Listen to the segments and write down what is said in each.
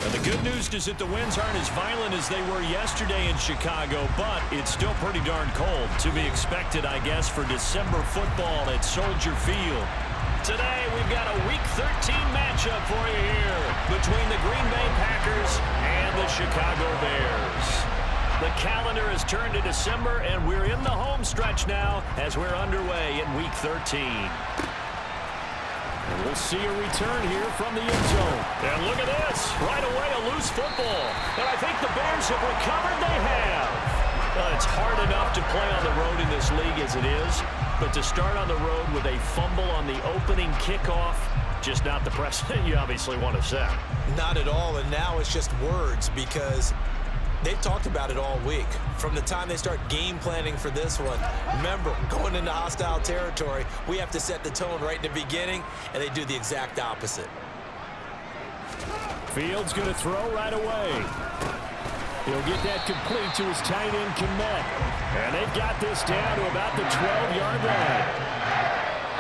And the good news is that the winds aren't as violent as they were yesterday in Chicago, but it's still pretty darn cold. To be expected, I guess, for December football at Soldier Field. Today, we've got a Week 13 matchup for you here between the Green Bay Packers and the Chicago Bears. The calendar has turned to December, and we're in the home stretch now as we're underway in Week 13. And we'll see a return here from the end zone. And look at this. Right away, a loose football. And I think the Bears have recovered. They have. It's hard enough to play on the road in this league as it is. But to start on the road with a fumble on the opening kickoff, just not the precedent you obviously want to set. Not at all. And now it's just words because they've talked about it all week. From the time they start game planning for this one, remember, going into hostile territory, we have to set the tone right in the beginning, and they do the exact opposite. Fields going to throw right away. He'll get that complete to his tight end, Kmet. And they've got this down to about the 12-yard line.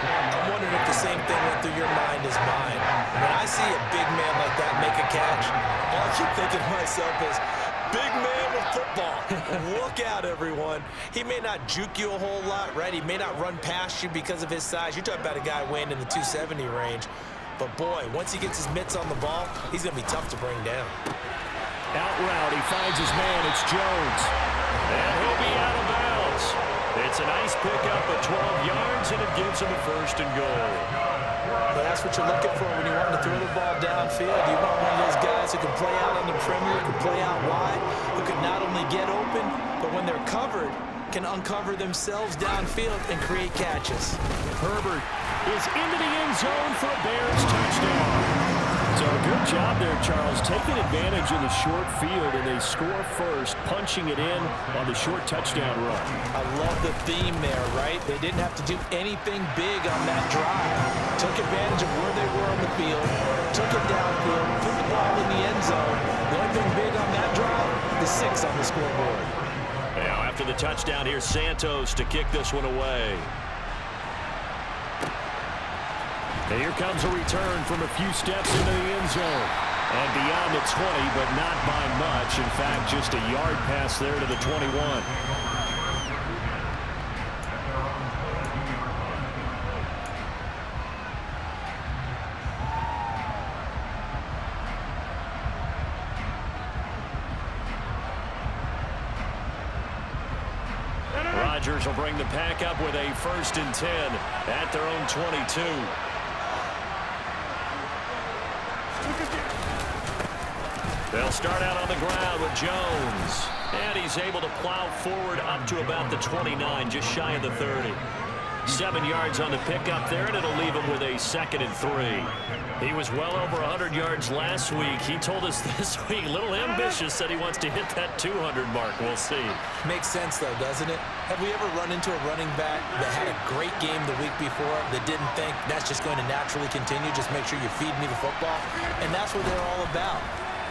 I'm wondering if the same thing went through your mind as mine. When I see a big man like that make a catch, all I keep thinking to myself is, big man with football. Look out, everyone. He may not juke you a whole lot, right? He may not run past you because of his size. You're talking about a guy weighing in the 270 range. But, boy, once he gets his mitts on the ball, he's going to be tough to bring down. Out route, he finds his man. It's Jones. And he'll be out of bounds. It's a nice pickup of 12 yards, and it gives him a first and goal. Well, that's what you're looking for when you want to throw the ball downfield. You want one of those guys who can play out on the perimeter, who can play out wide, who can not only get open, but when they're covered, can uncover themselves downfield and create catches. Herbert is into the end zone for a Bears touchdown. So good job there, Charles, taking advantage of the short field, and they score first, punching it in on the short touchdown run. I love the theme there, right? They didn't have to do anything big on that drive. Took advantage of where they were on the field, took it downfield, put the ball in the end zone. The only thing big on that drive, the 6 on the scoreboard. Now, after the touchdown, here's Santos to kick this one away. And here comes a return from a few steps into the end zone. And beyond the 20, but not by much. In fact, just a yard pass there to the 21. Rodgers will bring the pack up with a 1st and 10 at their own 22. They'll start out on the ground with Jones. And he's able to plow forward up to about the 29, just shy of the 30. 7 yards on the pickup there, and it'll leave him with a 2nd and 3. He was well over 100 yards last week. He told us this week, a little ambitious, said he wants to hit that 200 mark. We'll see. Makes sense, though, doesn't it? Have we ever run into a running back that had a great game the week before that didn't think that's just going to naturally continue, just make sure you feed me the football? And that's what they're all about.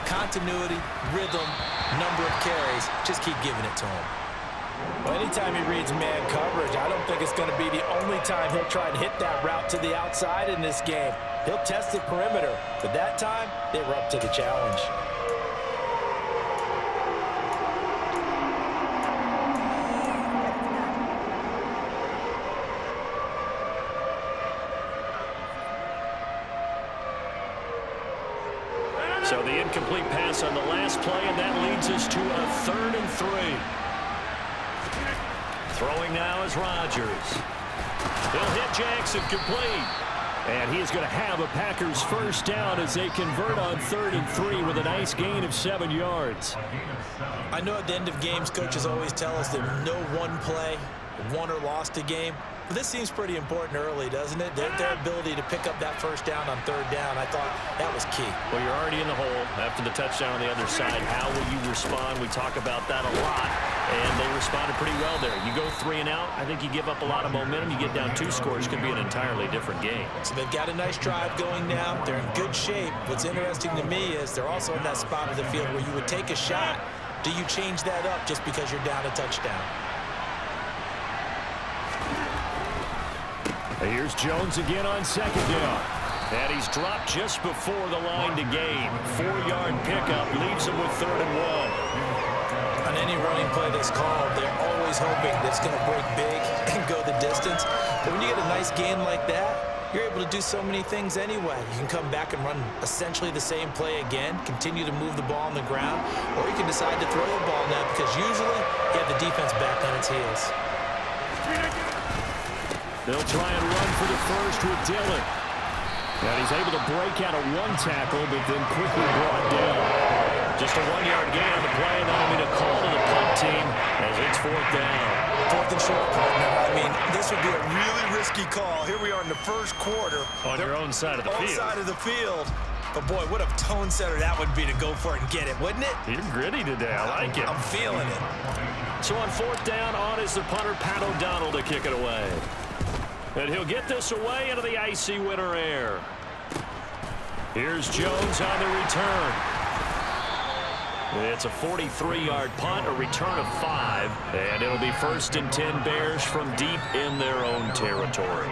Continuity, rhythm, number of carries. Just keep giving it to him. Well, anytime he reads man coverage, I don't think it's going to be the only time he'll try and hit that route to the outside in this game. He'll test the perimeter, but that time, they were up to the challenge. So the incomplete pass on the last play, and that leads us to a 3rd and 3. Throwing now is Rodgers. He'll hit Jackson complete. And he is going to have a Packers 1st down as they convert on 3rd and 3 with a nice gain of 7 yards. I know at the end of games, coaches always tell us that no one play won or lost a game. But this seems pretty important early, doesn't it? Their ability to pick up that 1st down on 3rd down, I thought that was key. Well, you're already in the hole after the touchdown on the other side. How will you respond? We talk about that a lot, and they responded pretty well there. You go 3 and out, I think you give up a lot of momentum. You get down 2 scores, could be an entirely different game. So they've got a nice drive going now. They're in good shape. What's interesting to me is they're also in that spot of the field where you would take a shot. Do you change that up just because you're down a touchdown? Here's Jones again on 2nd down. And he's dropped just before the line to gain. 4-yard pickup leaves him with 3rd and 1. On any running play that's called, they're always hoping that it's going to break big and go the distance. But when you get a nice gain like that, you're able to do so many things anyway. You can come back and run essentially the same play again, continue to move the ball on the ground, or you can decide to throw the ball now because usually you have the defense back on its heels. They'll try and run for the first with Dillon. And he's able to break out of 1 tackle, but then quickly brought down. Just a 1-yard gain on the play, and that'll be a call to the punt team as it's 4th down. 4th and short, partner. I mean, this would be a really risky call. Here we are in the first quarter. On your own side of the field. Side of the field. But, boy, what a tone setter that would be to go for it and get it, wouldn't it? You're gritty today. I like it. I'm feeling it. So on 4th down, on is the punter, Pat O'Donnell, to kick it away. And he'll get this away into the icy winter air. Here's Jones on the return. It's a 43-yard punt, a return of 5, and it'll be 1st and 10 Bears from deep in their own territory.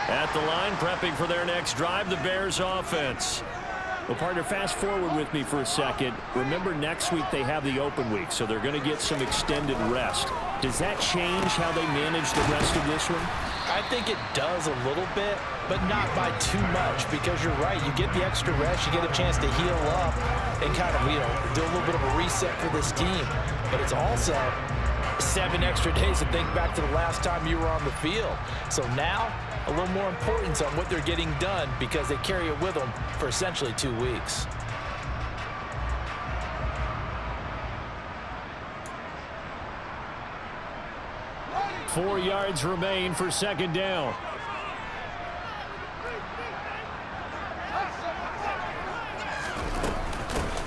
At the line, prepping for their next drive, the Bears offense. Well, partner, fast forward with me for a second. Remember, next week they have the open week, so they're going to get some extended rest. Does that change how they manage the rest of this one? I think it does a little bit, but not by too much, because you're right. You get the extra rest, you get a chance to heal up and kind of, do a little bit of a reset for this team. But it's also 7 extra days to think back to the last time you were on the field. So now, a little more importance on what they're getting done because they carry it with them for essentially 2 weeks. Four yards remain for 2nd down.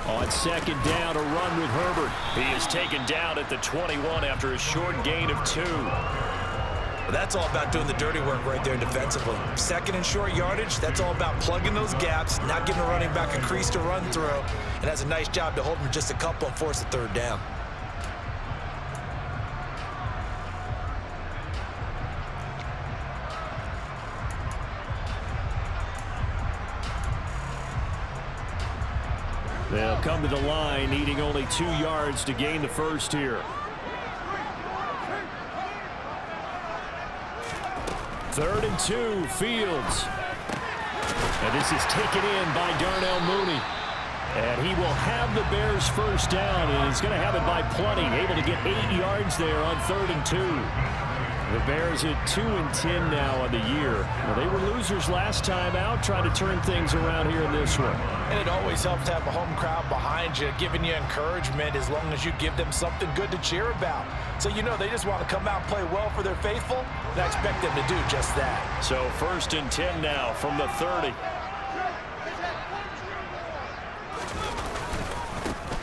On 2nd down, a run with Herbert. He is taken down at the 21 after a short gain of 2. Well, that's all about doing the dirty work right there defensively. 2nd and short yardage, that's all about plugging those gaps, not giving a running back a crease to run through, and has a nice job to hold him just a couple and force the 3rd down. They'll come to the line, needing only 2 yards to gain the first here. 3rd and 2, Fields. And this is taken in by Darnell Mooney. And he will have the Bears first down, and he's going to have it by plenty. Able to get 8 yards there on 3rd and 2. The Bears at 2-10 now on the year. Well, they were losers last time out, trying to turn things around here in this one. And it always helps to have a home crowd behind you, giving you encouragement as long as you give them something good to cheer about. So they just want to come out and play well for their faithful, and I expect them to do just that. So 1st and 10 now from the 30.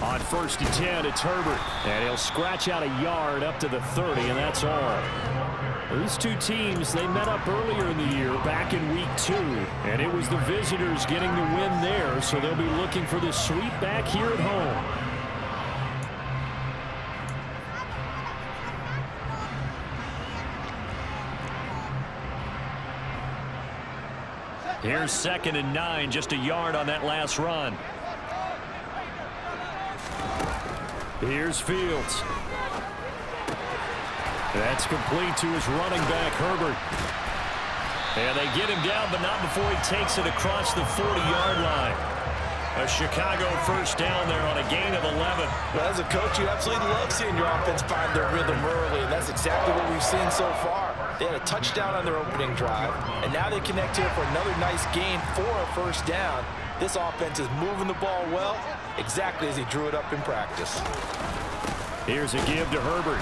On 1st and 10, it's Herbert. And he'll scratch out a yard up to the 30, and that's all. These two teams, they met up earlier in the year, back in week 2. And it was the visitors getting the win there, so they'll be looking for the sweep back here at home. Here's 2nd and 9, just a yard on that last run. Here's Fields. That's complete to his running back, Herbert. And they get him down, but not before he takes it across the 40-yard line. A Chicago first down there on a gain of 11. Well, as a coach, you absolutely love seeing your offense find their rhythm early, and that's exactly what we've seen so far. They had a touchdown on their opening drive, and now they connect here for another nice gain for a first down. This offense is moving the ball well, exactly as he drew it up in practice. Here's a give to Herbert.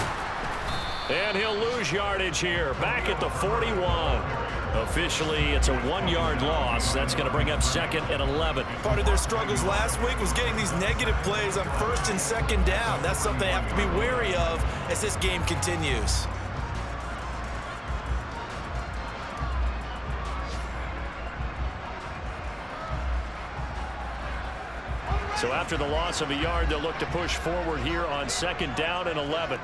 And he'll lose yardage here, back at the 41. Officially, it's a 1-yard loss. That's going to bring up 2nd and 11. Part of their struggles last week was getting these negative plays on 1st and 2nd down. That's something they have to be wary of as this game continues. So after the loss of a yard, they'll look to push forward here on 2nd down and 11.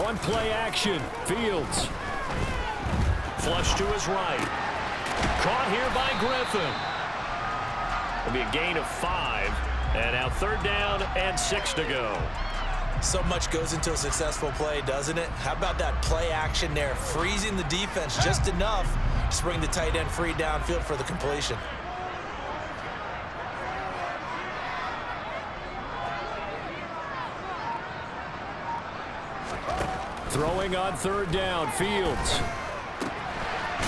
On play action, Fields. Flush to his right. Caught here by Griffin. It'll be a gain of 5. And now 3rd down and 6 to go. So much goes into a successful play, doesn't it? How about that play action there, freezing the defense just enough to bring the tight end free downfield for the completion. Throwing on 3rd down, Fields.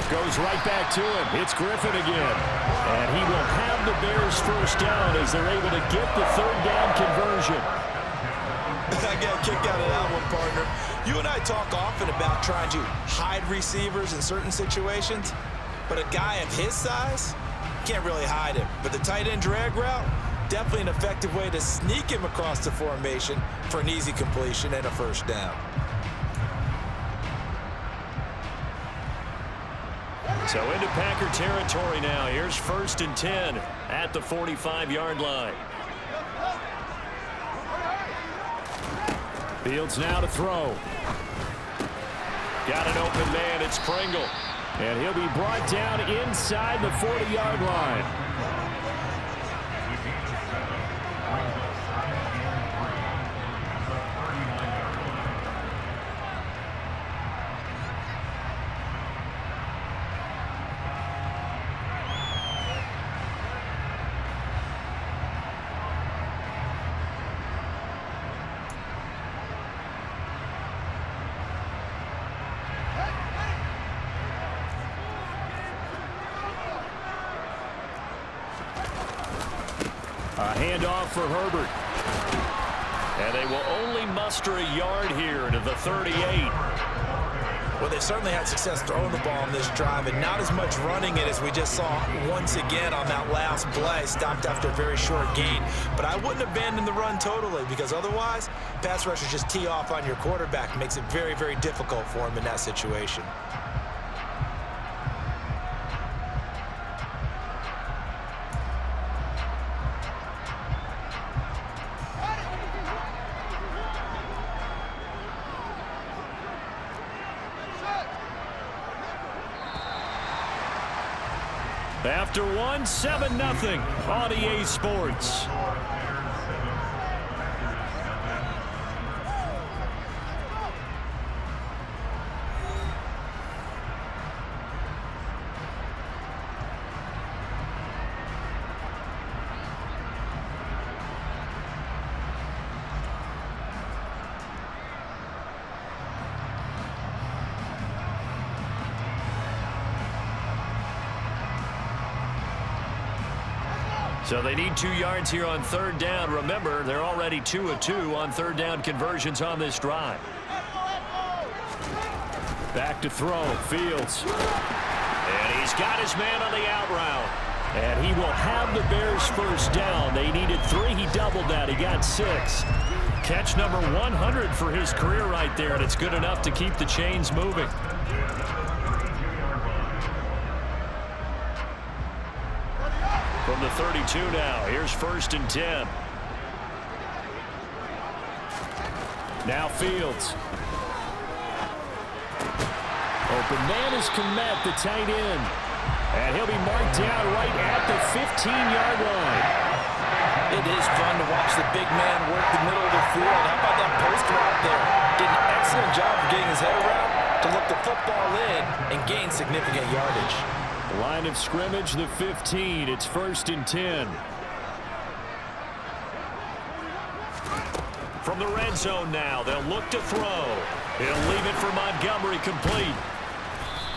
Goes right back to him. It's Griffin again. And he will have the Bears 1st down as they're able to get the 3rd down conversion. I got a kick out of that one, partner. You and I talk often about trying to hide receivers in certain situations, but a guy of his size can't really hide him. But the tight end drag route, definitely an effective way to sneak him across the formation for an easy completion and a 1st down. So into Packer territory now. Here's 1st and 10 at the 45-yard line. Fields now to throw. Got an open man. It's Pringle. And he'll be brought down inside the 40-yard line. A handoff for Herbert. And they will only muster a yard here to the 38. Well, they certainly had success throwing the ball on this drive, and not as much running it as we just saw once again on that last play. Stopped after a very short gain. But I wouldn't abandon the run totally, because otherwise, pass rushers just tee off on your quarterback. Makes it very, very difficult for him in that situation. After one, 7-0 on EA Sports. So they need 2 yards here on 3rd down. Remember, they're already 2 of 2 on 3rd down conversions on this drive. Back to throw, Fields. And he's got his man on the out route. And he will have the Bears 1st down. They needed 3. He doubled that. He got 6. Catch number 100 for his career right there, and it's good enough to keep the chains moving. From the 32 now, here's 1st and 10. Now Fields. Open man is Komet, the tight end. And he'll be marked down right at the 15-yard line. It is fun to watch the big man work the middle of the field. How about that post route there? Did an excellent job of getting his head around to look the football in and gain significant yardage. Line of scrimmage, the 15. It's 1st and 10. From the red zone now, they'll look to throw. He'll leave it for Montgomery complete.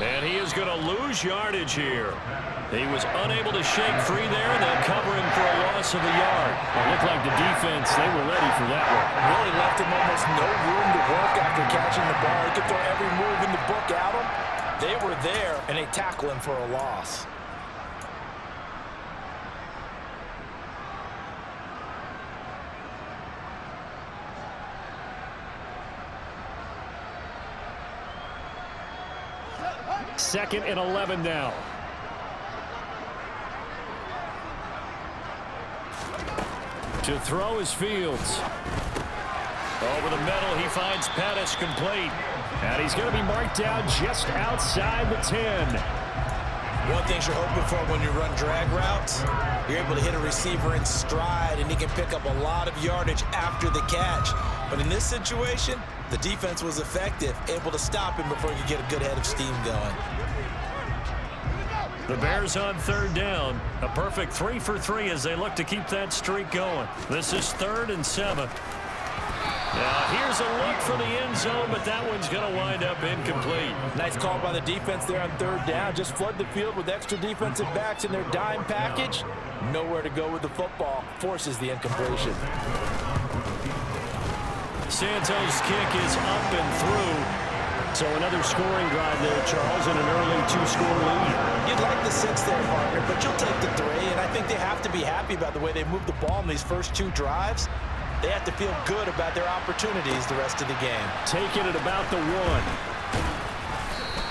And he is going to lose yardage here. He was unable to shake free there, and they'll cover him for a loss of a yard. It looked like the defense, they were ready for that one. Really left him almost no room to work after catching the ball. He could throw every move in the book at him. They were there, and they tackle him for a loss. Second and 11 now. To throw is Fields. Over the middle, he finds Pettis complete. And he's going to be marked down just outside the 10. One thing you're hoping for when you run drag routes, you're able to hit a receiver in stride, and he can pick up a lot of yardage after the catch. But in this situation, the defense was effective, able to stop him before you get a good head of steam going. The Bears on third down. A perfect 3 for 3 as they look to keep that streak going. This is 3rd and 7. Now here's a look for the end zone, but that one's going to wind up incomplete. Nice call by the defense there on third down. Just flood the field with extra defensive backs in their dime package. Nowhere to go with the football. Forces the incompletion. Santos' kick is up and through. So another scoring drive there, Charles, and an early 2-score lead. You'd like the 6 there, partner, but you'll take the 3, and I think they have to be happy about the way they moved the ball in these first 2 drives. They have to feel good about their opportunities the rest of the game. Taking it about the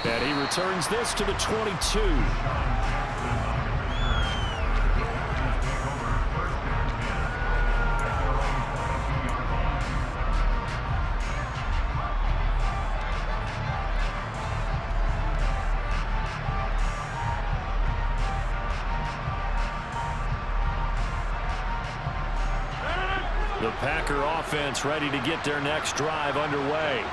1. And he returns this to the 22. The Packer offense ready to get their next drive underway.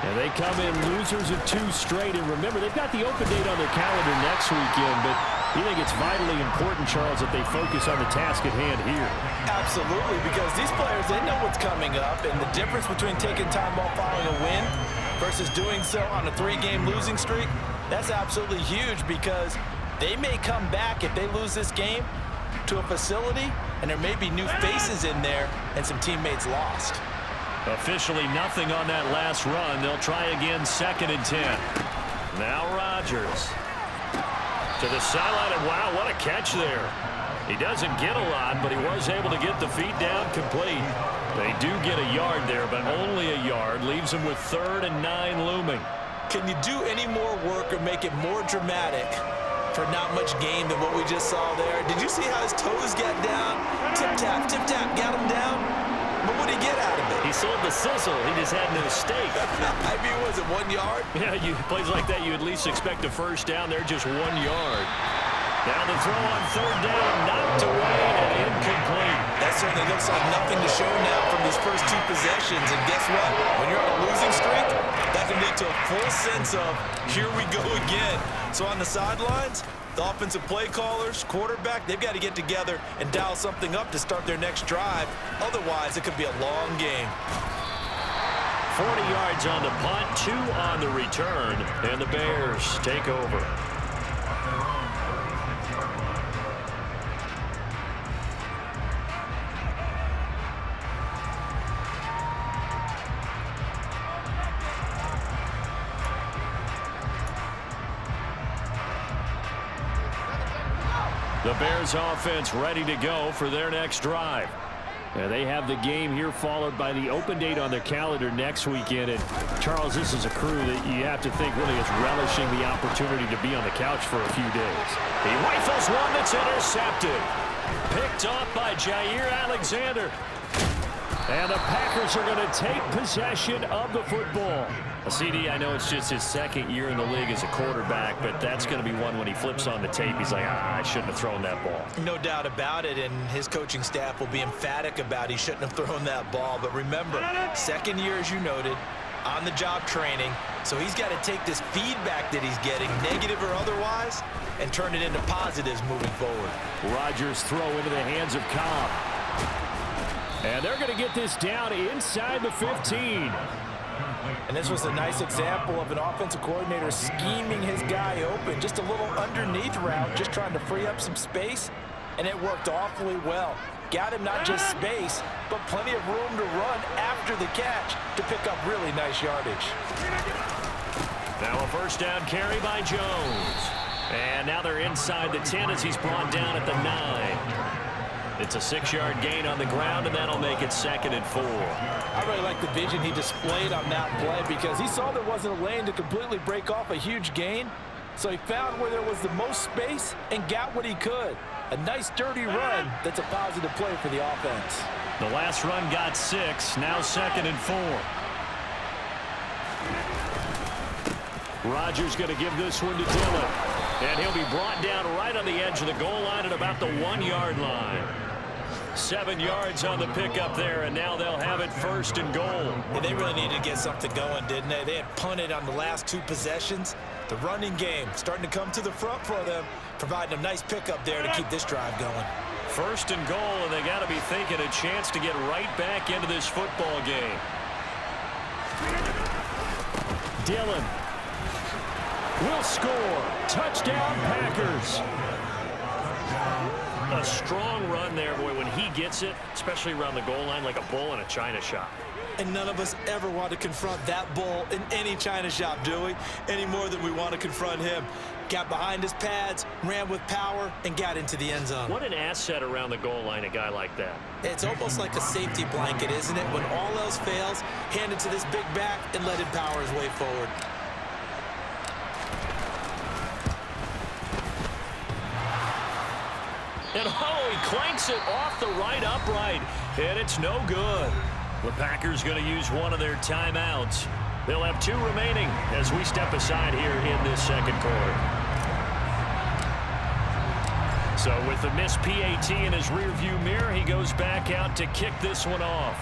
And they come in losers of 2 straight. And remember, they've got the open date on their calendar next weekend. But you think it's vitally important, Charles, that they focus on the task at hand here? Absolutely, because these players, they know what's coming up. And the difference between taking time off following a win versus doing so on a 3-game losing streak, that's absolutely huge, because they may come back if they lose this game to a facility, and there may be new faces in there and some teammates lost. Officially nothing on that last run. They'll try again, 2nd and 10. Now Rodgers to the sideline, and wow, what a catch there. He doesn't get a lot, but he was able to get the feet down complete. They do get a yard there, but only a yard. Leaves them with 3rd and 9 looming. Can you do any more work or make it more dramatic for not much gain than what we just saw there? Did you see how his toes got down? Tip-tap, got him down. But what did he get out of it? He sold the sizzle. He just had no steak. I mean, was it 1 yard? Yeah, plays like that, you at least expect a first down there, just 1 yard. Now the throw on 3rd down, knocked away and incomplete. That certainly looks like nothing to show now from these first 2 possessions. And guess what? When you're on a losing streak, that can lead to a full sense of, here we go again. So on the sidelines, the offensive play callers, quarterback, they've got to get together and dial something up to start their next drive. Otherwise, it could be a long game. 40 yards on the punt, 2 on the return, and the Bears take over. The Bears offense ready to go for their next drive. And they have the game here followed by the open date on their calendar next weekend. And Charles, this is a crew that you have to think really is relishing the opportunity to be on the couch for a few days. He rifles one that's intercepted. Picked off by Jair Alexander. And the Packers are going to take possession of the football. CD, I know it's just his 2nd year in the league as a quarterback, but that's going to be one when he flips on the tape, he's like, I shouldn't have thrown that ball. No doubt about it, and his coaching staff will be emphatic about he shouldn't have thrown that ball. But remember, 2nd year, as you noted, on-the-job training, so he's got to take this feedback that he's getting, negative or otherwise, and turn it into positives moving forward. Rodgers throw into the hands of Cobb. And they're going to get this down inside the 15. And this was a nice example of an offensive coordinator scheming his guy open. Just a little underneath route, just trying to free up some space, and it worked awfully well. Got him not just space, but plenty of room to run after the catch to pick up really nice yardage. Now a first down carry by Jones. And now they're inside the 10 as he's brought down at the 9. It's a 6-yard gain on the ground, and that'll make it 2nd and 4. I really like the vision he displayed on that play, because he saw there wasn't a lane to completely break off a huge gain. So he found where there was the most space and got what he could. A nice dirty run that's a positive play for the offense. The last run got 6, now 2nd and 4. Rodgers going to give this one to Dillon. And he'll be brought down right on the edge of the goal line at about the 1-yard line. 7 yards on the pickup there, and now they'll have it 1st and goal. Yeah, they really needed to get something going, didn't they? They had punted on the last 2 possessions. The running game starting to come to the front for them, providing a nice pickup there to keep this drive going. 1st and goal, and they got to be thinking a chance to get right back into this football game. Dillon will score. Touchdown, Packers. A strong run there, boy, when he gets it, especially around the goal line, like a bull in a china shop. And none of us ever want to confront that bull in any china shop, do we? Any more than we want to confront him. Got behind his pads, ran with power, and got into the end zone. What an asset around the goal line, a guy like that. It's almost like a safety blanket, isn't it? When all else fails, hand it to this big back and let him power his way forward. And he clanks it off the right upright, and it's no good. The Packers going to use one of their timeouts. They'll have 2 remaining as we step aside here in this 2nd quarter. So with the missed PAT in his rearview mirror, he goes back out to kick this one off.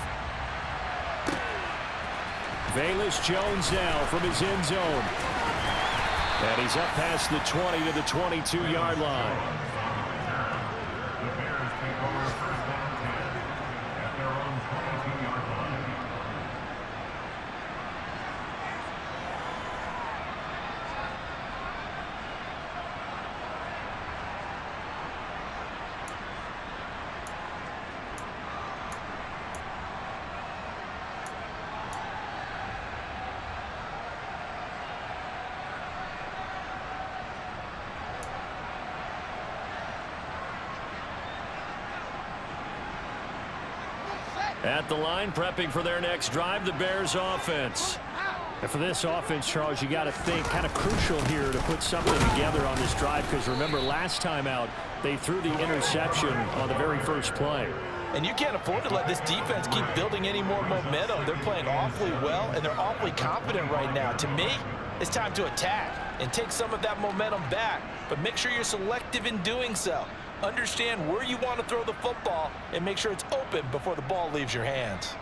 Velus Jones now from his end zone. And he's up past the 20 to the 22-yard line. At the line, prepping for their next drive, the Bears offense. And for this offense, Charles, you got to think kind of crucial here to put something together on this drive, because remember last time out, they threw the interception on the very first play. And you can't afford to let this defense keep building any more momentum. They're playing awfully well, and they're awfully confident right now. To me, it's time to attack and take some of that momentum back, but make sure you're selective in doing so. Understand where you want to throw the football and make sure it's open before the ball leaves your hands.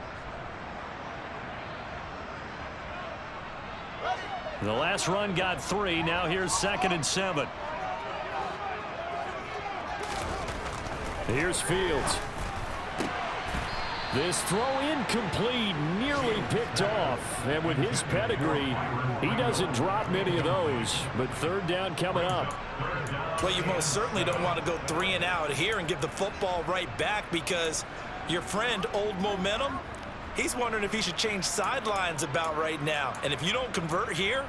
The last run got 3. Now here's 2nd and 7. Here's Fields. This throw incomplete, nearly picked off. And with his pedigree, he doesn't drop many of those. But 3rd down coming up. Well, you most certainly don't want to go 3 and out here and give the football right back, because your friend, Old Momentum, he's wondering if he should change sidelines about right now. And if you don't convert here,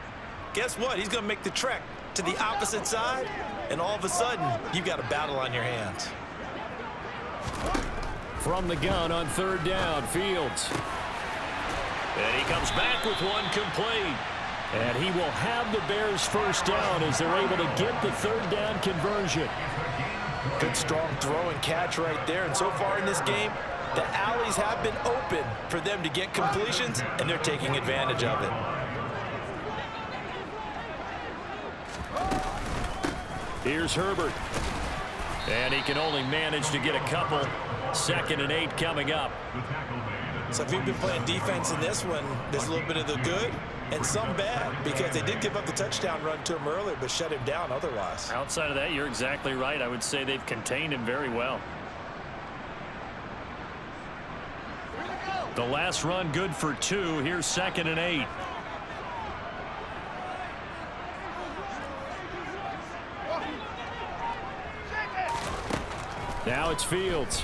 guess what? He's going to make the trek to the opposite side, and all of a sudden, you've got a battle on your hands. From the gun on 3rd down, Fields. And he comes back with one complete. And he will have the Bears 1st down as they're able to get the 3rd down conversion. Good strong throw and catch right there. And so far in this game, the alleys have been open for them to get completions, and they're taking advantage of it. Here's Herbert. And he can only manage to get a couple. 2nd and 8 coming up. So if you've been playing defense in this one, there's a little bit of the good and some bad, because they did give up the touchdown run to him earlier, but shut him down otherwise. Outside of that, you're exactly right. I would say they've contained him very well. The last run good for 2. Here's 2nd and 8. Now it's Fields.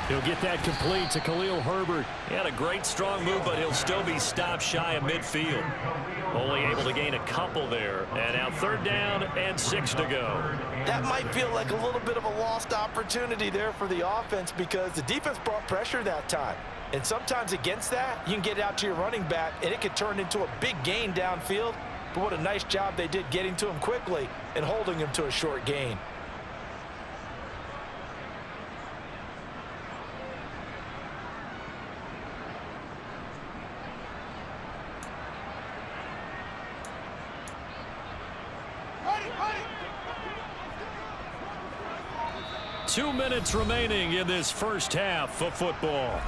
He'll get that complete to Khalil Herbert. He had a great strong move, but he'll still be stopped shy of midfield. Only able to gain a couple there. And now 3rd down and 6 to go. That might feel like a little bit of a lost opportunity there for the offense, because the defense brought pressure that time. And sometimes against that, you can get out to your running back, and it could turn into a big gain downfield. But what a nice job they did getting to him quickly and holding him to a short gain. 2 minutes remaining in this first half of football.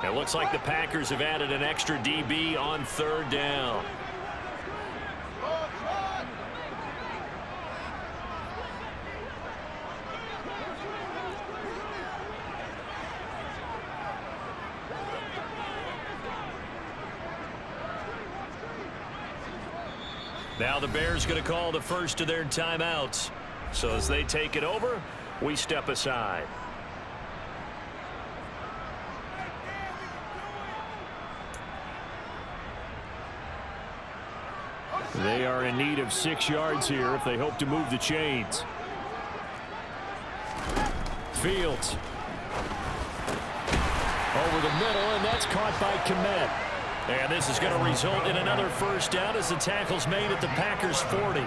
It looks like the Packers have added an extra DB on third down. Now the Bears going to call the first of their timeouts. So as they take it over, we step aside. They are in need of 6 yards here if they hope to move the chains. Fields. Over the middle, and that's caught by Kmet. And this is going to result in another first down as the tackle's made at the Packers' 40.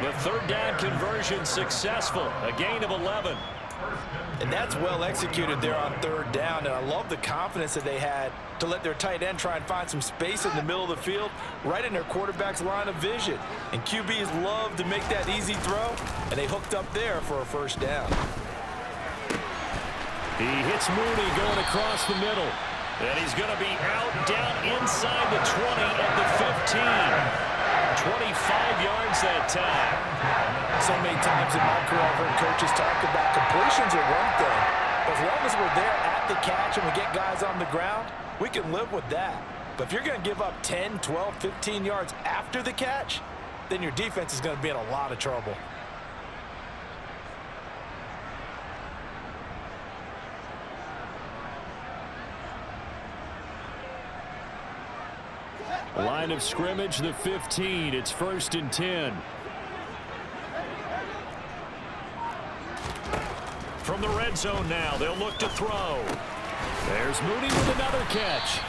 The third down conversion successful, a gain of 11. And that's well executed there on third down, and I love the confidence that they had to let their tight end try and find some space in the middle of the field, right in their quarterback's line of vision. And QBs love to make that easy throw, and they hooked up there for a first down. He hits Mooney going across the middle. And he's going to be out down inside the 20 at the 15. 25 yards that time. So many times in my career, I've heard coaches talk about completions are one thing. But as long as we're there at the catch and we get guys on the ground, we can live with that. But if you're going to give up 10, 12, 15 yards after the catch, then your defense is going to be in a lot of trouble. Line of scrimmage, the 15. It's 1st and 10. From the red zone now, they'll look to throw. There's Mooney with another catch.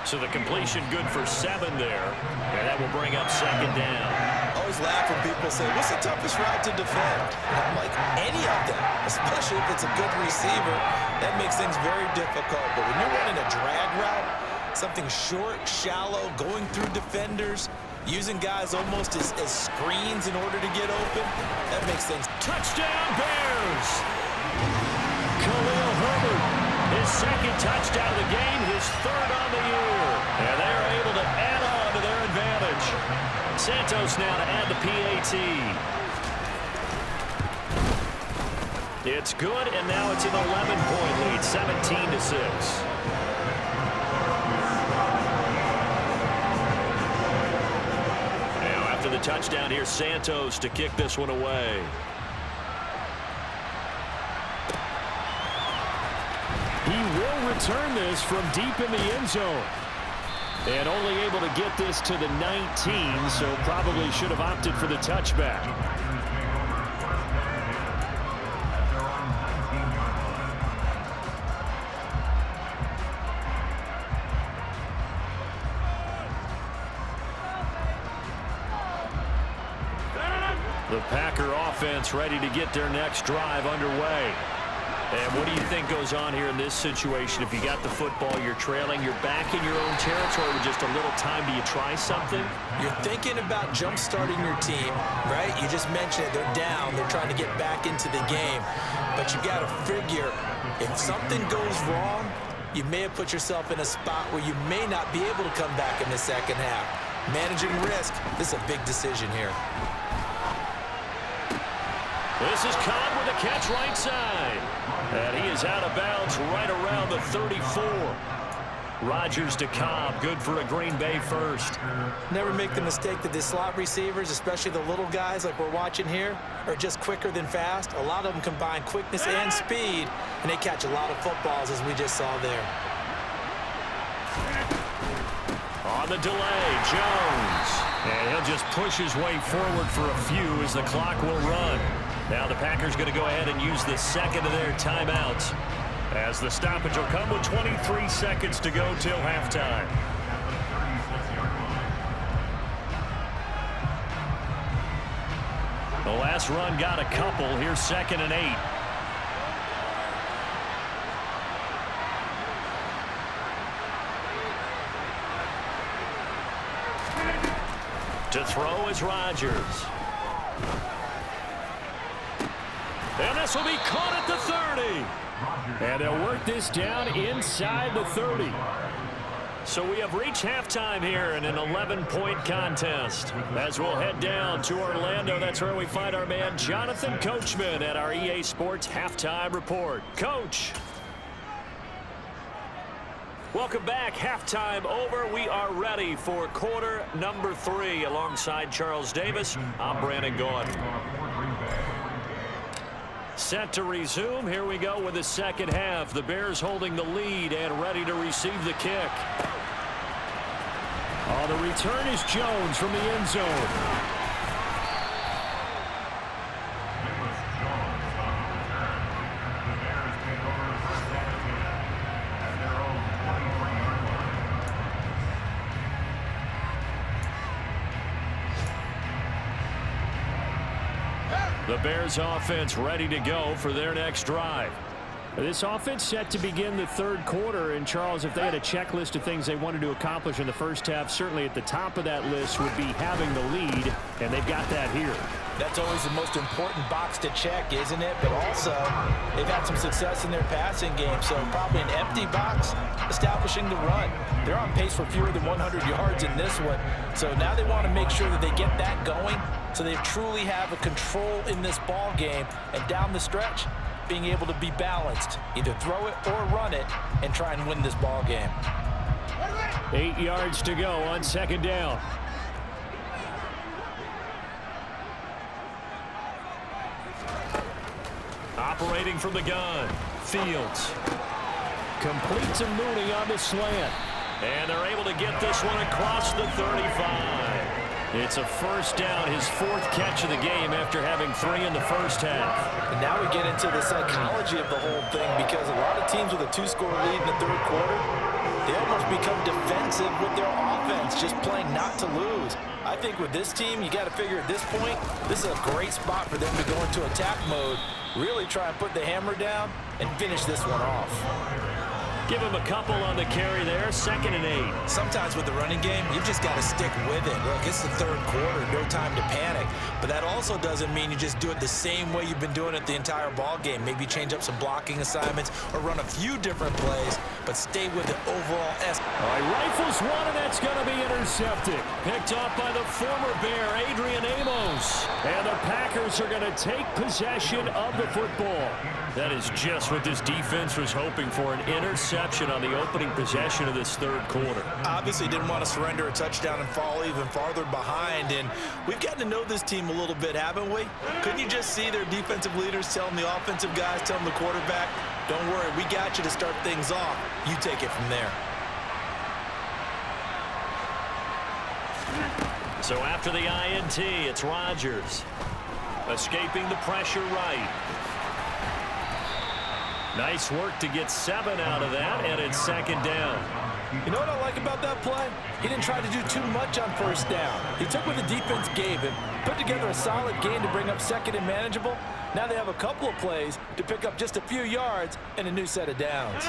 So the completion good for 7 there. And that will bring up 2nd down. I always laugh when people say, what's the toughest route to defend? And I'm like, any of them, especially if it's a good receiver. That makes things very difficult. But when you're running a drag route, something short, shallow, going through defenders, using guys almost as screens in order to get open, that makes things. Touchdown, Bears! Khalil Herbert, his 2nd touchdown of the game, his 3rd on the year. And they're able to add on to their advantage. Santos now to add the PAT. It's good, and now it's an 11-point lead, 17-6. After the touchdown here, Santos to kick this one away. He will return this from deep in the end zone. And only able to get this to the 19, so probably should have opted for the touchback. The Packer offense ready to get their next drive underway. And what do you think goes on here in this situation? If you got the football, you're trailing, you're back in your own territory with just a little time. Do you try something? You're thinking about jump-starting your team, right? You just mentioned it. They're down. They're trying to get back into the game. But you got to figure, if something goes wrong, you may have put yourself in a spot where you may not be able to come back in the second half. Managing risk, this is a big decision here. This is Cobb with a catch right side. And he is out of bounds right around the 34. Rodgers to Cobb, good for a Green Bay first. Never make the mistake that the slot receivers, especially the little guys like we're watching here, are just quicker than fast. A lot of them combine quickness and speed, and they catch a lot of footballs, as we just saw there. On the delay, Jones. And he'll just push his way forward for a few as the clock will run. Now the Packers going to go ahead and use the 2nd of their timeouts, as the stoppage will come with 23 seconds to go till halftime. The last run got a couple. Here's 2nd and 8. To throw is Rodgers. And this will be caught at the 30. And they'll work this down inside the 30. So we have reached halftime here in an 11-point contest. As we'll head down to Orlando, that's where we find our man Jonathan Coachman at our EA Sports Halftime Report. Coach. Welcome back. Halftime over. We are ready for quarter number 3. Alongside Charles Davis, I'm Brandon Gaudin. Set to resume. Here we go with the second half. The Bears holding the lead and ready to receive the kick. The return is Jones from the end zone. The Bears offense ready to go for their next drive. This offense set to begin the third quarter. And, Charles, if they had a checklist of things they wanted to accomplish in the first half, certainly at the top of that list would be having the lead, and they've got that here. That's always the most important box to check, isn't it? But also, they've had some success in their passing game, so probably an empty box establishing the run. They're on pace for fewer than 100 yards in this one, so now they want to make sure that they get that going so they truly have a control in this ball game, and down the stretch, being able to be balanced, either throw it or run it, and try and win this ball game. 8 yards to go on second down. Operating from the gun, Fields. Complete to Mooney on the slant. And they're able to get this one across the 35. It's a first down, his 4th catch of the game after having 3 in the first half. And now we get into the psychology of the whole thing, because a lot of teams with a 2-score lead in the third quarter, they almost become defensive with their offense, just playing not to lose. I think with this team, you got to figure at this point, this is a great spot for them to go into attack mode, really try and put the hammer down and finish this one off. Give him a couple on the carry there. 2nd and 8. Sometimes with the running game, you've just got to stick with it. Look, it's the third quarter, no time to panic. But that also doesn't mean you just do it the same way you've been doing it the entire ball game. Maybe change up some blocking assignments or run a few different plays, but stay with the overall S. All right, rifles one, and that's going to be intercepted. Picked off by the former Bear, Adrian Amos. And the Packers are going to take possession of the football. That is just what this defense was hoping for, an interception on the opening possession of this third quarter. Obviously didn't want to surrender a touchdown and fall even farther behind, and we've gotten to know this team a little bit, haven't we? Couldn't you just see their defensive leaders telling the offensive guys, telling the quarterback, don't worry, we got you to start things off. You take it from there. So after the INT, it's Rodgers. Escaping the pressure right. Nice work to get 7 out of that, and it's 2nd down. You know what I like about that play? He didn't try to do too much on first down. He took what the defense gave him, put together a solid gain to bring up 2nd and manageable. Now they have a couple of plays to pick up just a few yards and a new set of downs.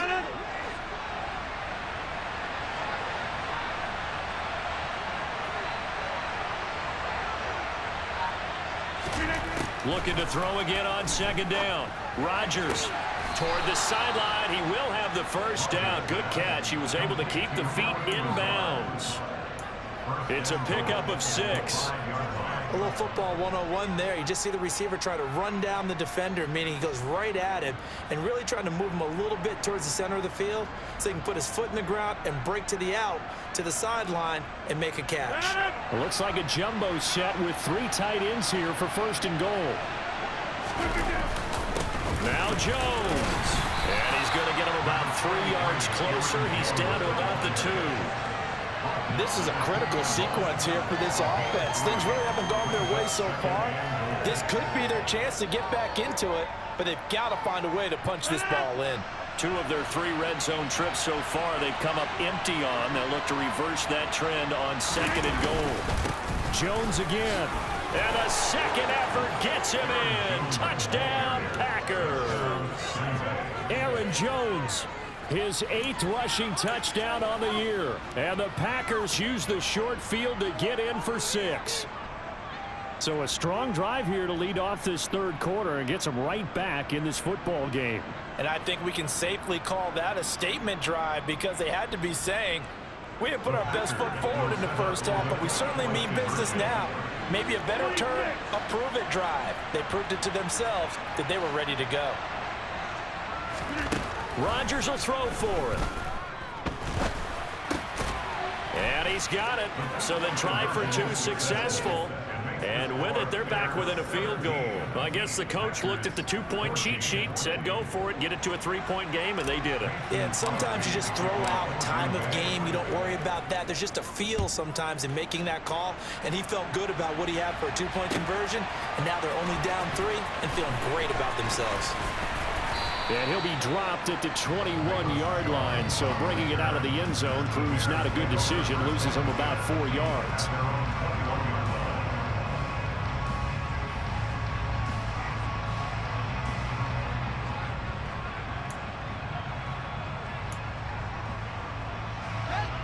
Looking to throw again on 2nd down. Rodgers toward the sideline. He will have the first down. Good catch. He was able to keep the feet in bounds. It's a pickup of 6. A little football 101 there. You just see the receiver try to run down the defender, meaning he goes right at him and really trying to move him a little bit towards the center of the field so he can put his foot in the ground and break to the out, to the sideline, and make a catch. It looks like a jumbo set with 3 tight ends here for 1st and goal. Now Jones. And he's going to get him about 3 yards closer. He's down to about the 2. This is a critical sequence here for this offense. Things really haven't gone their way so far. This could be their chance to get back into it, but they've got to find a way to punch this ball in. 2 of their 3 red zone trips so far they've come up empty on. They'll look to reverse that trend on 2nd and goal. Jones again. And the second effort gets him in. Touchdown, Packers. Aaron Jones, his 8th rushing touchdown on the year. And the Packers use the short field to get in for 6. So a strong drive here to lead off this third quarter and gets them right back in this football game. And I think we can safely call that a statement drive because they had to be saying, we didn't put our best foot forward in the first half, but we certainly mean business now. Maybe a better term, a prove-it drive. They proved it to themselves that they were ready to go. Rodgers will throw for it. And he's got it. So the try for 2 successful. And with it, they're back within a field goal. Well, I guess the coach looked at the 2-point cheat sheet, said go for it, get it to a 3-point game, and they did it. Yeah, and sometimes you just throw out time of game. You don't worry about that. There's just a feel sometimes in making that call, and he felt good about what he had for a 2-point conversion, and now they're only down 3 and feeling great about themselves. And he'll be dropped at the 21-yard line, so bringing it out of the end zone proves not a good decision, loses him about 4 yards.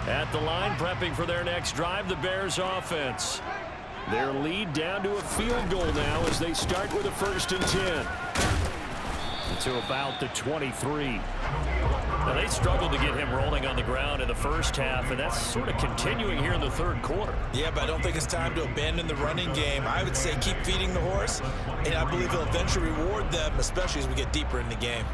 At the line, prepping for their next drive, the Bears offense. Their lead down to a field goal now as they start with a 1st and 10. To about the 23. Now, they struggled to get him rolling on the ground in the first half, and that's sort of continuing here in the third quarter. Yeah, but I don't think it's time to abandon the running game. I would say keep feeding the horse, and I believe he'll eventually reward them, especially as we get deeper in the game.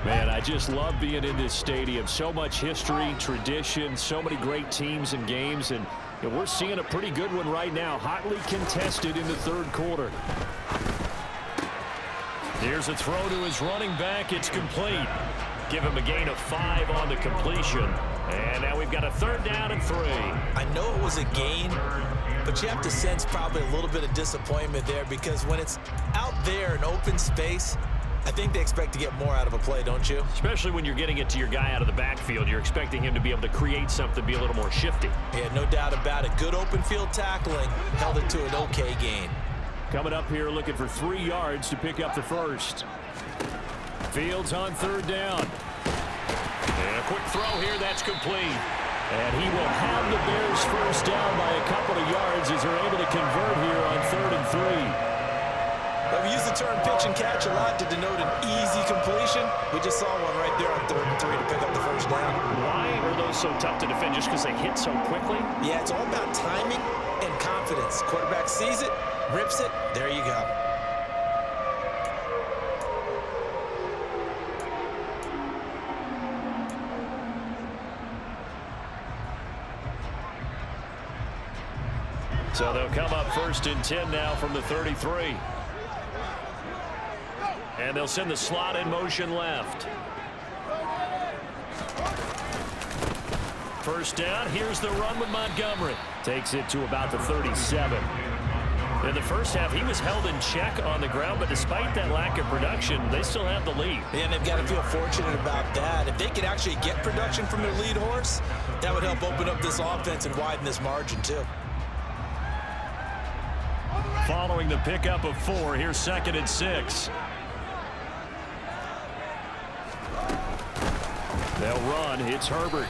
Man, I just love being in this stadium. So much history, tradition, so many great teams and games, and we're seeing a pretty good one right now, hotly contested in the third quarter. Here's a throw to his running back. It's complete. Give him a gain of 5 on the completion. And now we've got a 3rd down and 3. I know it was a gain, but you have to sense probably a little bit of disappointment there because when it's out there in open space, I think they expect to get more out of a play, don't you? Especially when you're getting it to your guy out of the backfield. You're expecting him to be able to create something, be a little more shifty. Yeah, no doubt about it. Good open field tackling held it to an okay gain. Coming up here looking for 3 yards to pick up the 1st. Fields on 3rd down. And a quick throw here, that's complete. And he will have the Bears 1st down by a couple of yards as they're able to convert here on 3rd and 3. Well, we use the term pitch and catch a lot to denote an easy completion. We just saw one right there on 3rd and 3 to pick up the 1st down. Why are those so tough to defend? Just because they hit so quickly? Yeah, it's all about timing and confidence. Quarterback sees it, rips it, there you go. So they'll come up 1st and 10 now from the 33. And they'll send the slot in motion left. 1st down. Here's the run with Montgomery. Takes it to about the 37. In the first half, he was held in check on the ground, but despite that lack of production, they still have the lead. Yeah, and they've got to feel fortunate about that. If they could actually get production from their lead horse, that would help open up this offense and widen this margin, too. Following the pickup of 4, here's 2nd and 6. They'll run. It's Herbert.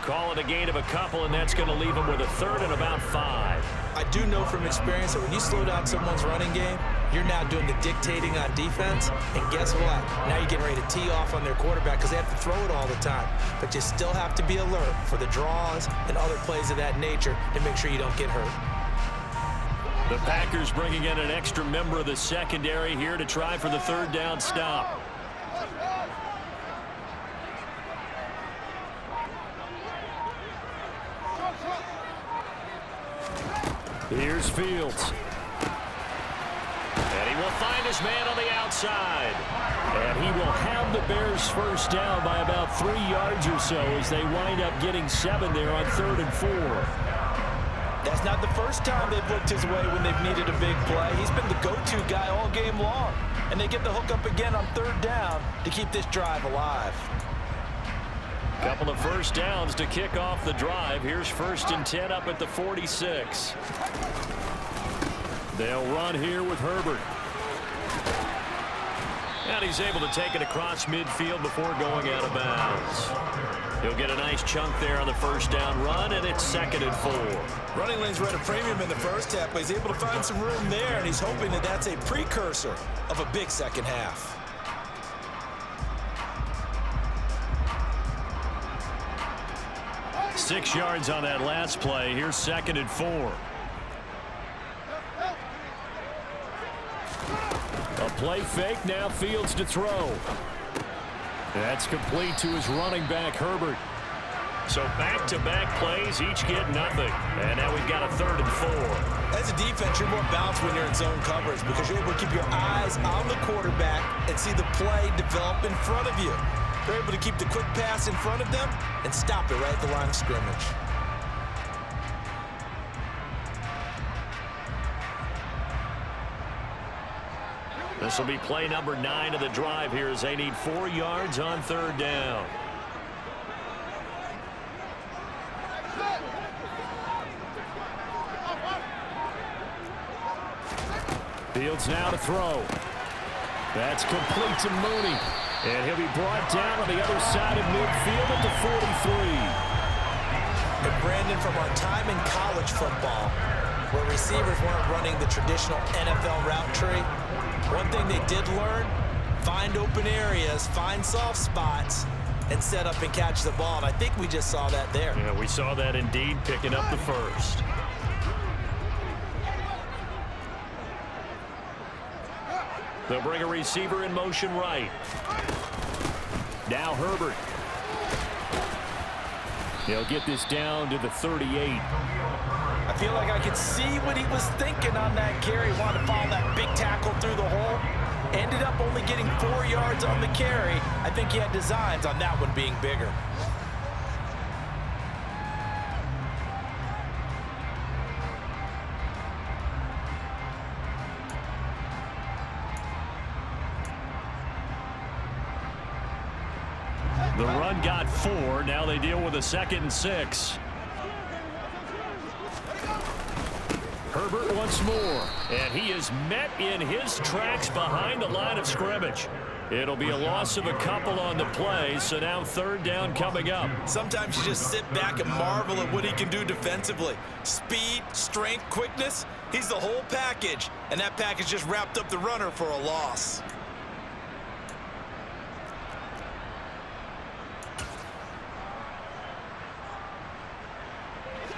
Call it a gain of a couple, and that's going to leave them with a 3rd and about 5. I do know from experience that when you slow down someone's running game, you're now doing the dictating on defense. And guess what? Now you're getting ready to tee off on their quarterback because they have to throw it all the time. But you still have to be alert for the draws and other plays of that nature to make sure you don't get hurt. The Packers bringing in an extra member of the secondary here to try for the 3rd down stop. Here's Fields. And he will find his man on the outside. And he will have the Bears 1st down by about 3 yards or so as they wind up getting 7 there on 3rd and 4. That's not the first time they've looked his way when they've needed a big play. He's been the go-to guy all game long. And they get the hook up again on third down to keep this drive alive. Couple of first downs to kick off the drive. Here's 1st and 10 up at the 46. They'll run here with Herbert. And he's able to take it across midfield before going out of bounds. He'll get a nice chunk there on the first down run, and it's 2nd and 4. Running lanes were at a premium in the first half, but he's able to find some room there, and he's hoping that that's a precursor of a big second half. Six yards on that last play. Here's 2nd and 4. A play fake, now Fields to throw. That's complete to his running back, Herbert. So back-to-back plays, each get nothing. And now we've got a 3rd and 4. As a defense, you're more balanced when you're in zone coverage because you're able to keep your eyes on the quarterback and see the play develop in front of you. They're able to keep the quick pass in front of them and stop it right at the line of scrimmage. This will be play number 9 of the drive here as they need 4 yards on 3rd down. Fields now to throw. That's complete to Mooney. And he'll be brought down on the other side of midfield at the 43. And Brandon, from our time in college football, where receivers weren't running the traditional NFL route tree, one thing they did learn, find open areas, find soft spots, and set up and catch the ball. And I think we just saw that there. Yeah, we saw that indeed, picking up the first. They'll bring a receiver in motion right. Now Herbert. They'll get this down to the 38. I feel like I could see what he was thinking on that carry. Wanted to follow that big tackle through the hole. Ended up only getting 4 yards on the carry. I think he had designs on that one being bigger. The run got 4. Now they deal with a 2nd and 6. Herbert once more. And he is met in his tracks behind the line of scrimmage. It'll be a loss of a couple on the play, so now 3rd down coming up. Sometimes you just sit back and marvel at what he can do defensively. Speed, strength, quickness, he's the whole package. And that package just wrapped up the runner for a loss.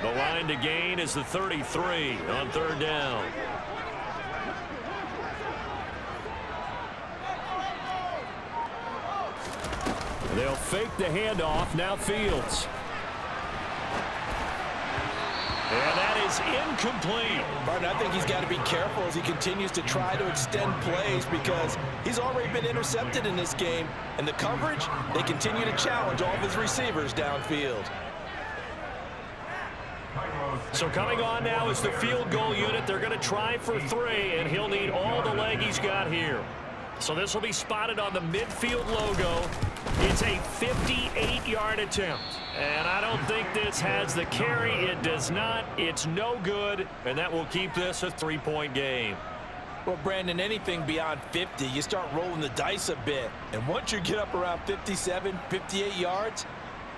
The line to gain is the 33 on 3rd down. They'll fake the handoff. Now Fields. And that is incomplete. Martin, I think he's got to be careful as he continues to try to extend plays because he's already been intercepted in this game. And the coverage, they continue to challenge all of his receivers downfield. So coming on now is the field goal unit. They're going to try for 3, and he'll need all the leg he's got here. So this will be spotted on the midfield logo. It's a 58-yard attempt. And I don't think this has the carry. It does not. It's no good, and that will keep this a 3-point game. Well, Brandon, anything beyond 50, you start rolling the dice a bit. And once you get up around 57, 58 yards,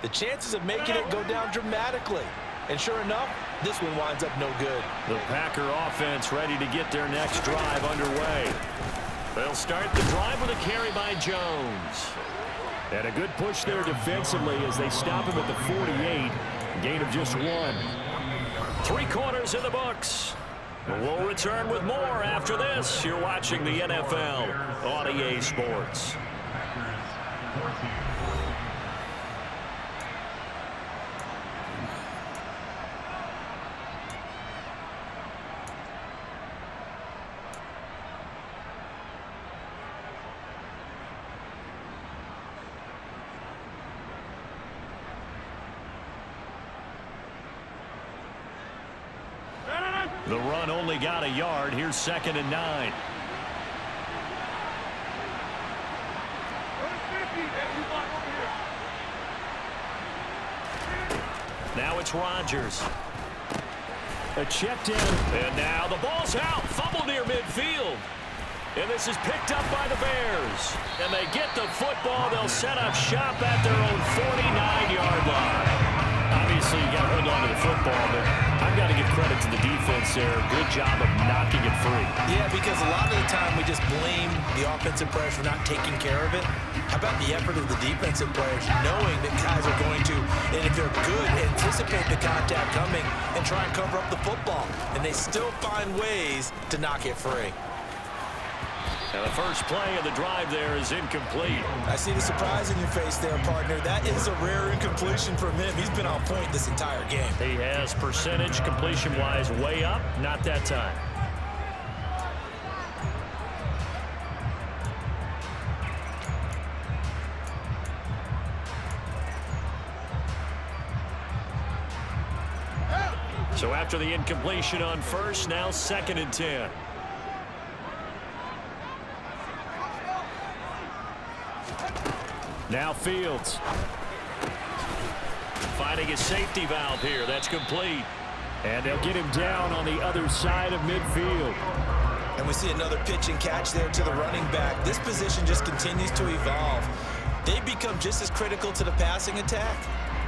the chances of making it go down dramatically. And sure enough, this one winds up no good. The Packer offense ready to get their next drive underway. They'll start the drive with a carry by Jones. And a good push there defensively as they stop him at the 48. Gain of just 1. 3 quarters in the books. We'll return with more after this. You're watching the NFL on EA Sports. The run only got a yard. Here's 2nd and 9. Now it's Rodgers. A check down. And now the ball's out. Fumble near midfield. And this is picked up by the Bears. And they get the football. They'll set up shop at their own 49-yard line. Obviously, you got to hold on to the football, but I've got to give credit to the defense there. Good job of knocking it free. Yeah, because a lot of the time we just blame the offensive players for not taking care of it. How about the effort of the defensive players, knowing that guys are going to, and if they're good, anticipate the contact coming and try and cover up the football. And they still find ways to knock it free. And the first play of the drive there is incomplete. I see the surprise in your face there, partner. That is a rare incompletion from him. He's been on point this entire game. He has percentage completion-wise way up. Not that time. So after the incompletion on first, now 2nd and 10. Now Fields. Finding his safety valve here. That's complete. And they'll get him down on the other side of midfield. And we see another pitch and catch there to the running back. This position just continues to evolve. They become just as critical to the passing attack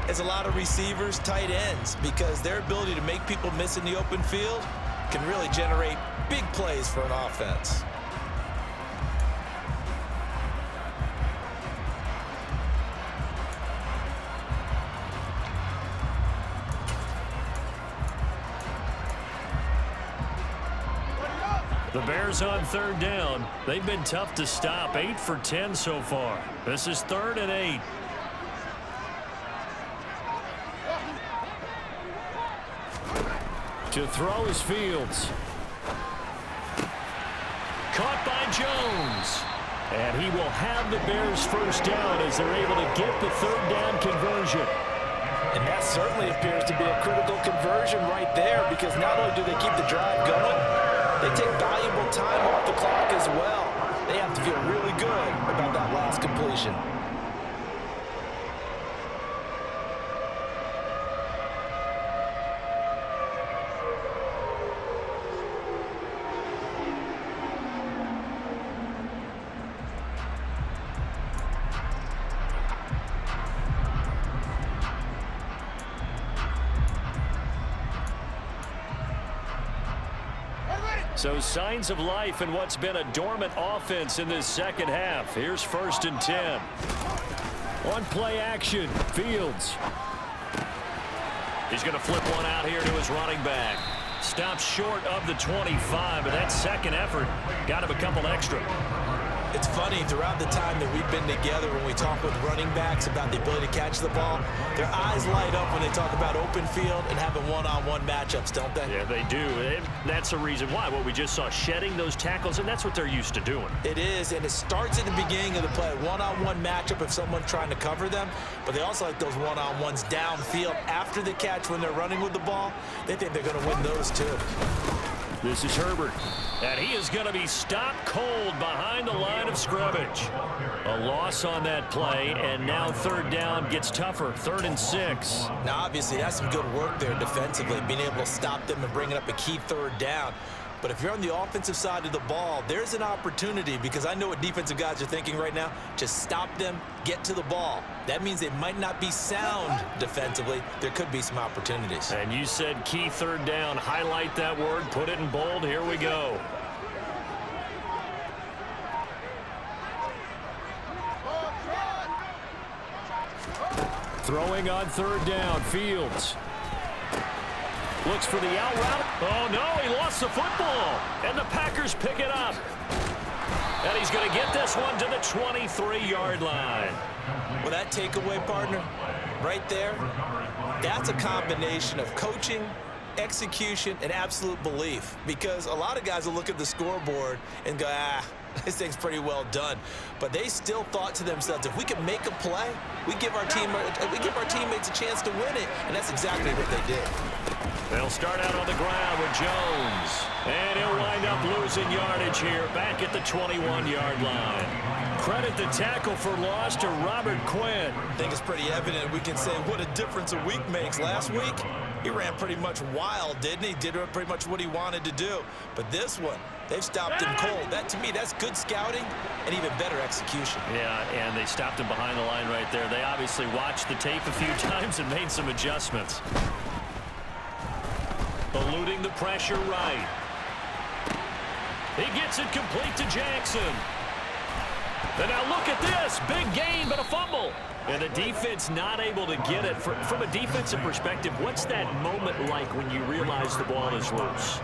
as a lot of receivers, tight ends, because their ability to make people miss in the open field can really generate big plays for an offense. The Bears on 3rd down. They've been tough to stop. 8 for 10 so far. This is 3rd and 8. To throw is Fields. Caught by Jones. And he will have the Bears first down as they're able to get the 3rd down conversion. And that certainly appears to be a critical conversion right there, because not only do they keep the drive going, they take valuable time off the clock as well. They have to feel really good about that last completion. So signs of life in what's been a dormant offense in this second half. Here's 1st and 10. On play action, Fields. He's going to flip one out here to his running back. Stops short of the 25, but that second effort got him a couple extra. It's funny, throughout the time that we've been together, when we talk with running backs about the ability to catch the ball, their eyes light up when they talk about open field and having one-on-one matchups, don't they? Yeah, they do. And that's the reason why. What we just saw, shedding those tackles, and that's what they're used to doing. It is, and it starts at the beginning of the play. One-on-one matchup if someone's trying to cover them, but they also like those one-on-ones downfield after the catch when they're running with the ball. They think they're going to win those too. This is Herbert, and he is going to be stopped cold behind the line of scrimmage. A loss on that play, and now 3rd down gets tougher, 3rd and 6. Now, obviously, that's some good work there defensively, being able to stop them and bringing up a key 3rd down. But if you're on the offensive side of the ball, there's an opportunity, because I know what defensive guys are thinking right now. Just stop them, get to the ball. That means they might not be sound defensively. There could be some opportunities. And you said key 3rd down. Highlight that word, put it in bold. Here we go. Throwing on 3rd down, Fields. Looks for the out route. Oh, no, he lost the football. And the Packers pick it up. And he's going to get this one to the 23-yard line. Well, that takeaway, partner, right there, that's a combination of coaching, execution, and absolute belief. Because a lot of guys will look at the scoreboard and go, this thing's pretty well done. But they still thought to themselves, if we can make a play, we give our teammates a chance to win it. And that's exactly what they did. They'll start out on the ground with Jones. And he'll wind up losing yardage here back at the 21-yard line. Credit the tackle for loss to Robert Quinn. I think it's pretty evident we can say what a difference a week makes. Last week, he ran pretty much wild, didn't he? Did pretty much what he wanted to do. But this one, they've stopped him cold. That, to me, that's good scouting and even better execution. Yeah, and they stopped him behind the line right there. They obviously watched the tape a few times and made some adjustments. Eluding the pressure right. He gets it complete to Jackson. And now look at this. Big gain, but a fumble. And the defense not able to get it. From a defensive perspective, what's that moment like when you realize the ball is loose?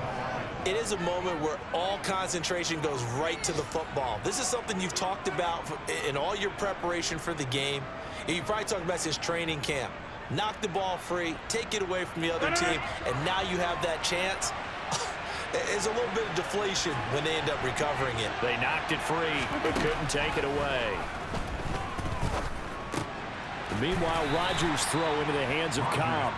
It is a moment where all concentration goes right to the football. This is something you've talked about in all your preparation for the game. You probably talked about since training camp. Knock the ball free, take it away from the other team, and now you have that chance. It's a little bit of deflation when they end up recovering it. They knocked it free, but couldn't take it away. Meanwhile, Rodgers throw into the hands of Cobb.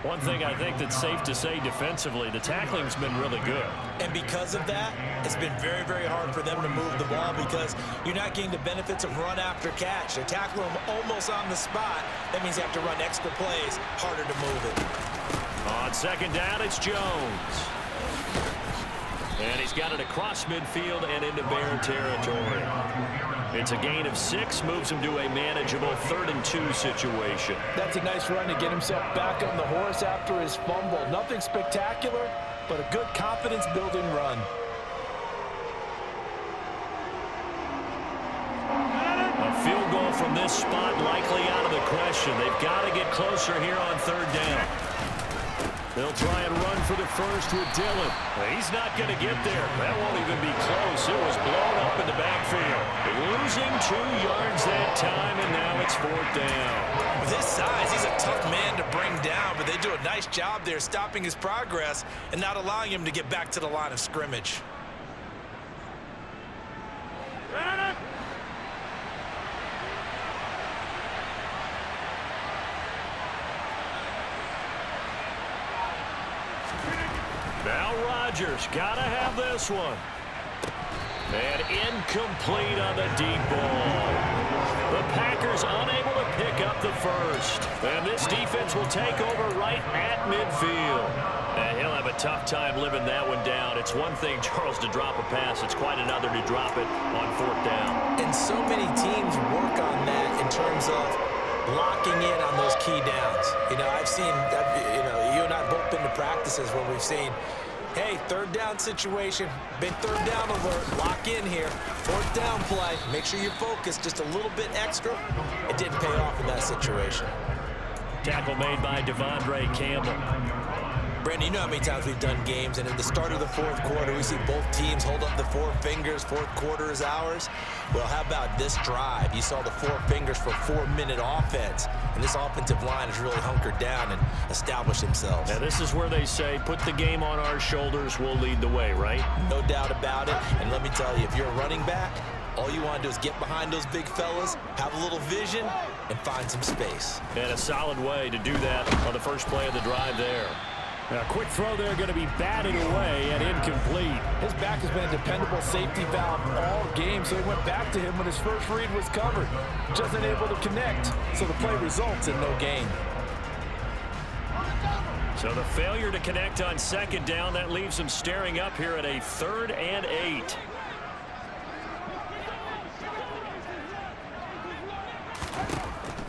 One thing I think that's safe to say defensively, the tackling's been really good. And because of that, it's been very, very hard for them to move the ball because you're not getting the benefits of run after catch. They're tackling them almost on the spot. That means they have to run extra plays, harder to move it. On second down, it's Jones. And he's got it across midfield and into Bear territory. It's a gain of 6, moves him to a manageable 3rd and 2 situation. That's a nice run to get himself back on the horse after his fumble. Nothing spectacular, but a good confidence-building run. A field goal from this spot likely out of the question. They've got to get closer here on 3rd down. They'll try and run for the first with Dillon. He's not going to get there. That won't even be close. It was blown up in the backfield. Losing 2 yards that time, and now it's 4th down. With his size, he's a tough man to bring down, but they do a nice job there stopping his progress and not allowing him to get back to the line of scrimmage. Now Rodgers got to have this one. And incomplete on the deep ball. The Packers unable to pick up the first. And this defense will take over right at midfield. And he'll have a tough time living that one down. It's one thing, Charles, to drop a pass. It's quite another to drop it on 4th down. And so many teams work on that in terms of locking in on those key downs. You know, you and I have both been to practices where we've seen, hey, 3rd down situation, big 3rd down alert, lock in here, 4th down play, make sure you're focused just a little bit extra. It didn't pay off in that situation. Tackle made by Devondre Campbell. Brandon, you know how many times we've done games, and at the start of the 4th quarter, we see both teams hold up the 4 fingers, 4th quarter is ours. Well, how about this drive? You saw the 4 fingers for 4-minute offense, and this offensive line has really hunkered down and established themselves. Now, this is where they say, put the game on our shoulders, we'll lead the way, right? No doubt about it, and let me tell you, if you're a running back, all you want to do is get behind those big fellas, have a little vision, and find some space. And a solid way to do that on the first play of the drive there. A quick throw there going to be batted away and incomplete. His back has been a dependable safety valve all game, so he went back to him when his first read was covered. Just unable to connect, so the play results in no gain. So the failure to connect on 2nd down, that leaves him staring up here at a 3rd and 8.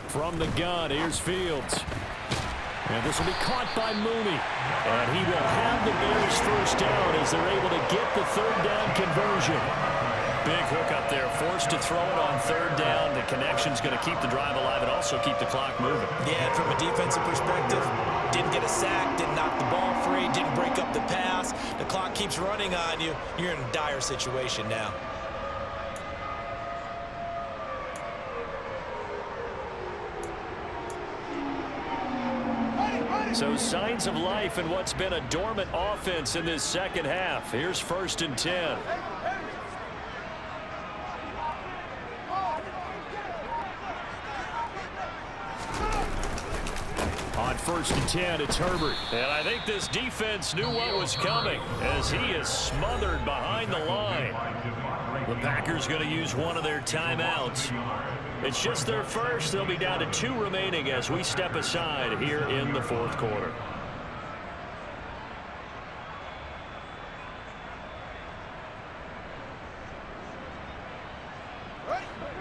From the gun, here's Fields. And this will be caught by Mooney. And he will have the Bears first down as they're able to get the 3rd down conversion. Big hook up there, forced to throw it on 3rd down. The connection's going to keep the drive alive and also keep the clock moving. Yeah, and from a defensive perspective, didn't get a sack, didn't knock the ball free, didn't break up the pass. The clock keeps running on you. You're in a dire situation now. So signs of life in what's been a dormant offense in this second half. Here's 1st and 10. On first and 10, it's Herbert. And I think this defense knew what was coming as he is smothered behind the line. The Packers going to use one of their timeouts. It's just their first. They'll be down to 2 remaining as we step aside here in the fourth quarter.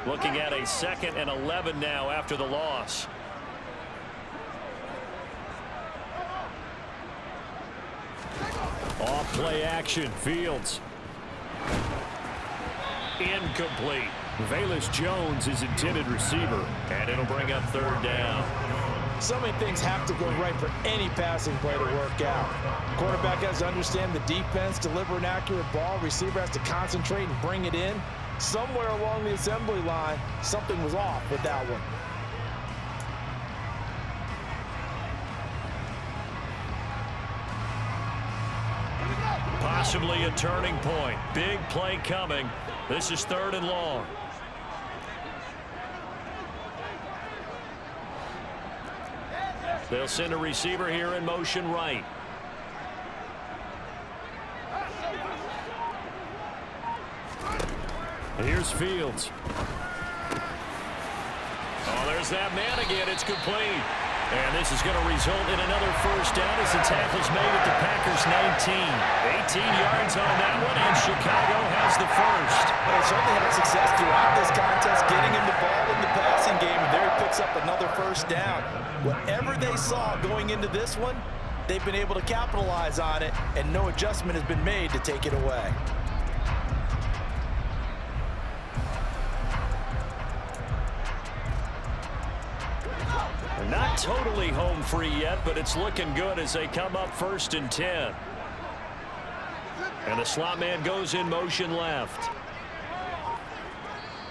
Looking at a 2nd and 11 now after the loss. Off play action, Fields. Incomplete. Velus Jones is intended receiver, and it'll bring up 3rd down. So many things have to go right for any passing play to work out. Quarterback has to understand the defense, deliver an accurate ball. Receiver has to concentrate and bring it in. Somewhere along the assembly line, something was off with that one. Possibly a turning point. Big play coming. This is 3rd and long. They'll send a receiver here in motion right. Here's Fields. Oh, there's that man again. It's complete. And this is going to result in another first down as the tackle's made at the Packers' 19. 18 yards on that one, and Chicago has the first. They certainly had success throughout this contest, getting him the ball in the passing game, and there he picks up another first down. Whatever they saw going into this one, they've been able to capitalize on it, and no adjustment has been made to take it away. Not totally home free yet, but it's looking good as they come up 1st and 10. And the slot man goes in motion left.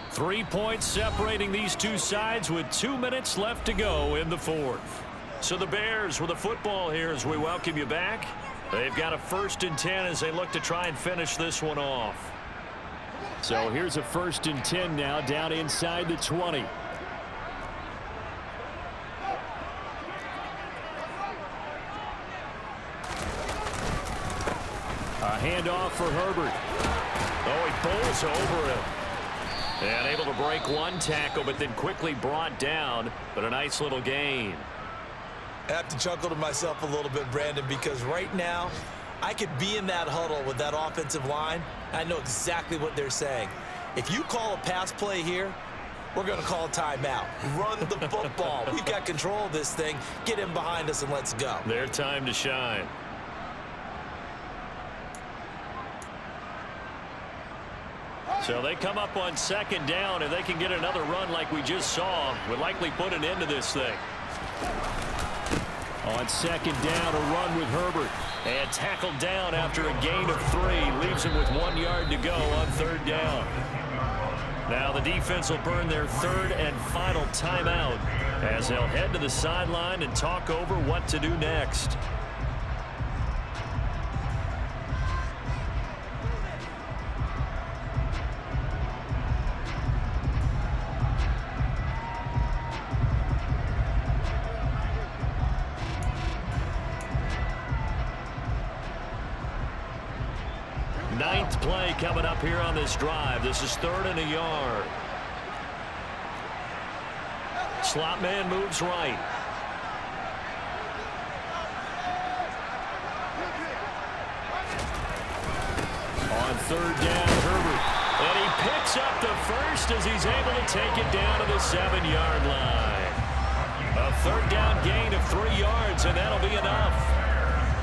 3 points separating these two sides with 2 minutes left to go in the 4th. So the Bears with the football here as we welcome you back. They've got a 1st and 10 as they look to try and finish this one off. So here's a 1st and 10 now down inside the 20. A handoff for Herbert. Oh, he bowls over him. And able to break one tackle, but then quickly brought down. But a nice little gain. I have to chuckle to myself a little bit, Brandon, because right now I could be in that huddle with that offensive line. I know exactly what they're saying. If you call a pass play here, we're going to call a timeout. Run the football. We've got control of this thing. Get him behind us and let's go. Their time to shine. So they come up on 2nd down. If they can get another run like we just saw, would likely put an end to this thing. On 2nd down, a run with Herbert. And tackled down after a gain of 3. Leaves him with 1 yard to go on 3rd down. Now the defense will burn their 3rd and final timeout as they'll head to the sideline and talk over what to do next. Ninth play coming up here on this drive. This is 3rd and a yard. Slot man moves right. On 3rd down, Herbert. And he picks up the first as he's able to take it down to the 7-yard line. A 3rd down gain of 3 yards, and that'll be enough.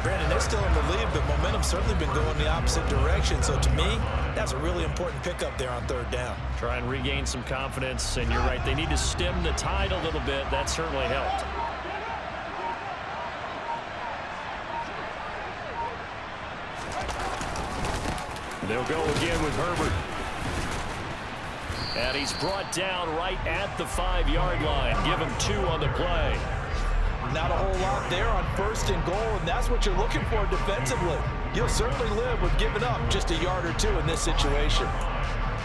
Brandon, they're still in the lead, but momentum's certainly been going the opposite direction. So to me, that's a really important pickup there on 3rd down. Try and regain some confidence, and you're right. They need to stem the tide a little bit. That certainly helped. They'll go again with Herbert. And he's brought down right at the 5-yard line. Give him 2 on the play. Not a whole lot there on 1st and goal, and that's what you're looking for defensively. You'll certainly live with giving up just a yard or 2 in this situation.